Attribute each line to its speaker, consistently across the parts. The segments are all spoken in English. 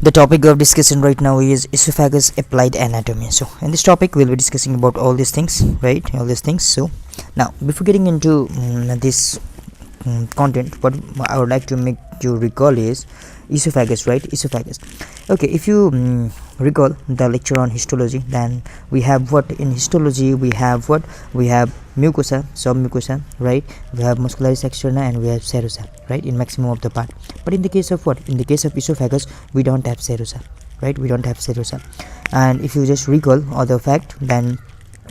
Speaker 1: The topic of discussion right now is esophagus applied anatomy. So in this topic we'll be discussing about all these things, right? All these things. So now before getting into this content, what I would like to make you recall is esophagus, right? Esophagus. Okay, if you recall the lecture on histology, then we have what in histology we have mucosa, submucosa, right? We have muscularis externa and we have serosa, right, in maximum of the part. But in the case of esophagus, we don't have serosa, right? We don't have serosa. And if you just recall other fact, then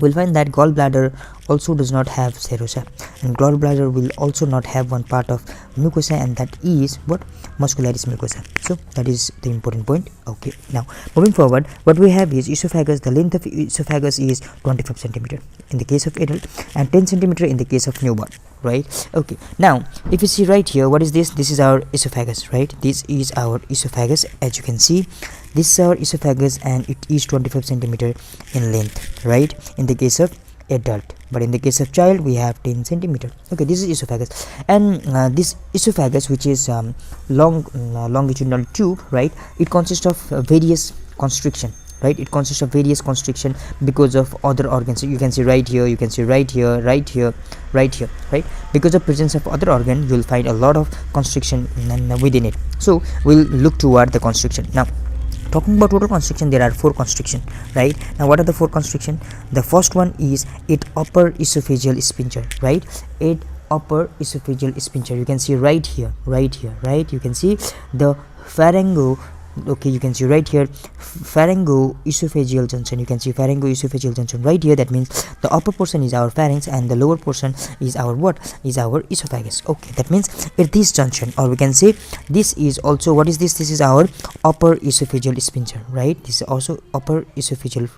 Speaker 1: we'll find that gallbladder also does not have serosa, and gallbladder will also not have one part of mucosa, and that is what muscularis mucosa. So that is the important point. Okay, now moving forward, what we have is esophagus. The length of esophagus is 25 centimeter in the case of adult and 10 centimeter in the case of newborn, right? Okay, now if you see right here, what is this? This is our esophagus, right? This is our esophagus. As you can see, this is our esophagus and it is 25 centimeter in length, right, in the case of adult. But in the case of child, we have 10 centimeter. Okay, this is esophagus, and this esophagus, which is longitudinal tube, right, it consists of various constriction, right? It consists of various constriction because of other organs. So you can see right here, you can see right here, right here, right here, right? Because of presence of other organ, you will find a lot of constriction within it. So we'll look toward the constriction. Now talking about total constriction, there are 4 constriction, right? Now what are the 4 constriction? The first one is it upper esophageal sphincter, right? It upper esophageal sphincter. You can see right here, right? You can see the pharyngo. Okay, you can see right here pharyngo-esophageal junction. You can see pharyngo-esophageal junction right here. That means the upper portion is our pharynx and the lower portion is our our esophagus. Okay, that means at this junction, or we can say this is also, what is this? This is our upper esophageal sphincter, right? This is also upper esophageal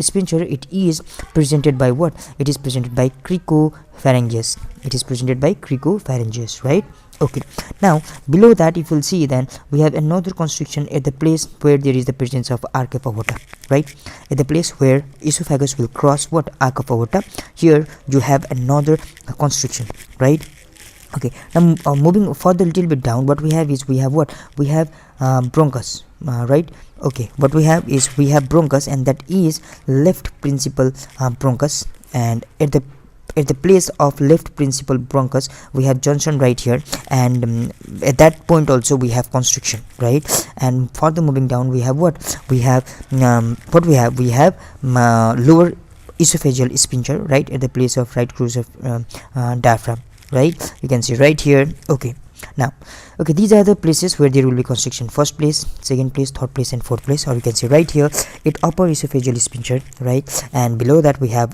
Speaker 1: sphincter. It is presented by what? It is presented by cricopharyngeus. It is presented by cricopharyngeus, right? Okay, now below that, if you'll see, then we have another constriction at the place where there is the presence of arc of aorta, right? At the place where esophagus will cross what? Arc of aorta. Here you have another constriction, right? Okay, now moving further a little bit down, what we have is we have bronchus, right? Okay, what we have is we have bronchus, and that is left principal bronchus, and at the place of left principal bronchus we have junction right here, and at that point also we have constriction, right? And further moving down, we have lower esophageal sphincter, right, at the place of right cruciate diaphragm, right? You can see right here. Okay, now these are the places where there will be constriction: first place, second place, third place, and fourth place. Or you can see right here it upper esophageal sphincter, right? And below that we have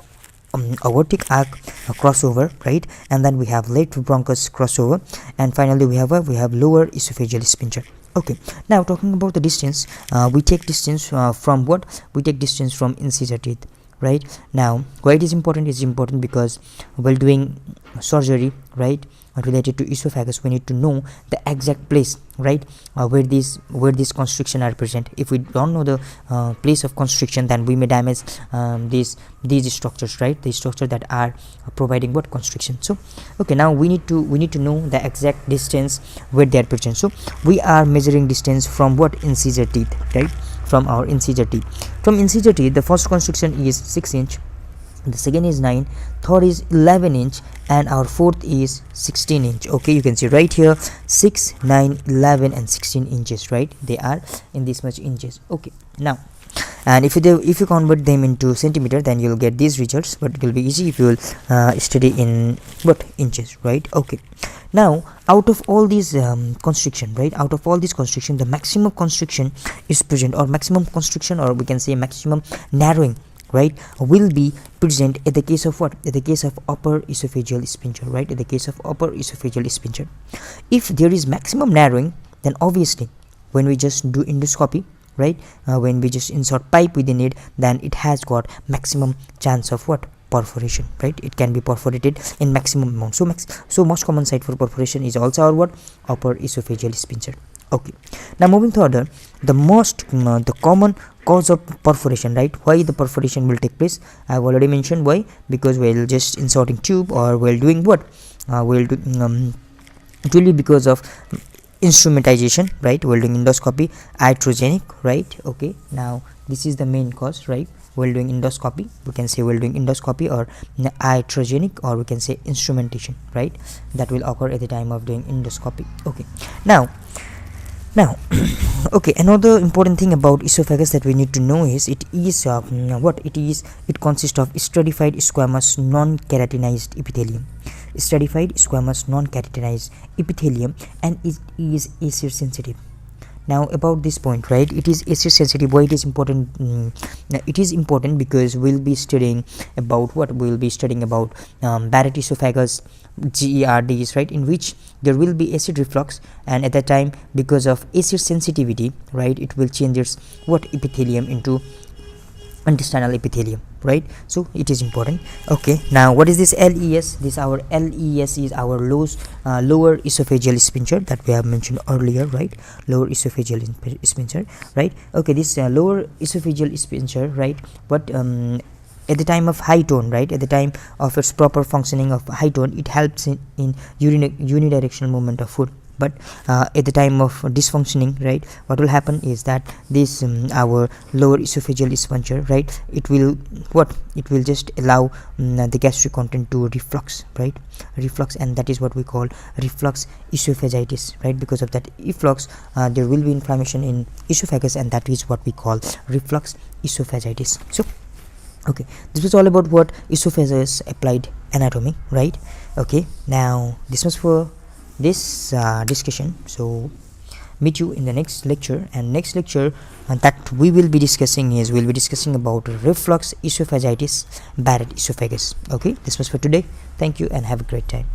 Speaker 1: aortic arc crossover, right? And then we have left bronchus crossover, and finally we have lower esophageal sphincter. Okay, now talking about the distance, we take distance from what? We take distance from incisor teeth, right? Now why it is important? It's important because while doing surgery, right, related to esophagus, we need to know the exact place, right, where these constriction are present. If we don't know the place of constriction, then we may damage these structures, right? The structure that are providing what? Constriction. So okay, now we need to know the exact distance where they are present. So we are measuring distance from what? Incisor teeth, right? From our incisor teeth. From incisor teeth, the first constriction is 6 inch, the second is 9, third is 11 inch, and our fourth is 16 inch. Okay, you can see right here 6, 9, 11 and 16 inches, right? They are in this much inches. Okay, now and if you convert them into centimeter, then you'll get these results, but it will be easy if you will study in what? Inches, right? Okay, now out of all these constriction, right, out of all these constriction, the maximum constriction is present, or maximum constriction, or we can say maximum narrowing, right, will be present at the case of what? At the case of upper esophageal sphincter, right? At the case of upper esophageal sphincter. If there is maximum narrowing, then obviously when we just do endoscopy, right, when we just insert pipe within it, then it has got maximum chance of what? Perforation, right? It can be perforated in maximum amount. So most common site for perforation is also our what? Upper esophageal sphincter. Okay, now moving further, the common cause of perforation, right? Why the perforation will take place? I have already mentioned why. Because while just inserting tube, or while doing what? It will be because of instrumentization, right, while doing endoscopy. Iatrogenic, right. Okay, now this is the main cause, right, while doing endoscopy. We can say while doing endoscopy, or iatrogenic, or we can say instrumentation, right, that will occur at the time of doing endoscopy. Okay, now okay, another important thing about esophagus that we need to know is it is what it is. It consists of stratified squamous non-keratinized epithelium, stratified squamous non-keratinized epithelium, and it is acid sensitive. Now about this point, right, it is acid sensitive. Why it is important? It is important because we'll be studying about what we'll be studying about Barrett esophagus, GERDs, right, in which there will be acid reflux, and at that time, because of acid sensitivity, right, it will change its what epithelium into intestinal epithelium, right. So it is important. Okay, now what is this LES? This our LES is our lower esophageal sphincter that we have mentioned earlier, right, lower esophageal sphincter, right. Okay, this lower esophageal sphincter, right, but at the time of high tone, right, at the time of its proper functioning of high tone, it helps in unidirectional movement of food. But at the time of dysfunctioning, right, what will happen is that this our lower esophageal sphincter, right, it will just allow the gastric content to reflux, right, reflux, and that is what we call reflux esophagitis, right. Because of that efflux, there will be inflammation in esophagus, and that is what we call reflux esophagitis. So okay, this was all about what esophagus applied anatomy, right. Okay, now this was for this discussion. So meet you in the next lecture, and next lecture that we will be discussing is we'll be discussing about reflux esophagitis, Barrett esophagus. Okay, this was for today. Thank you and have a great time.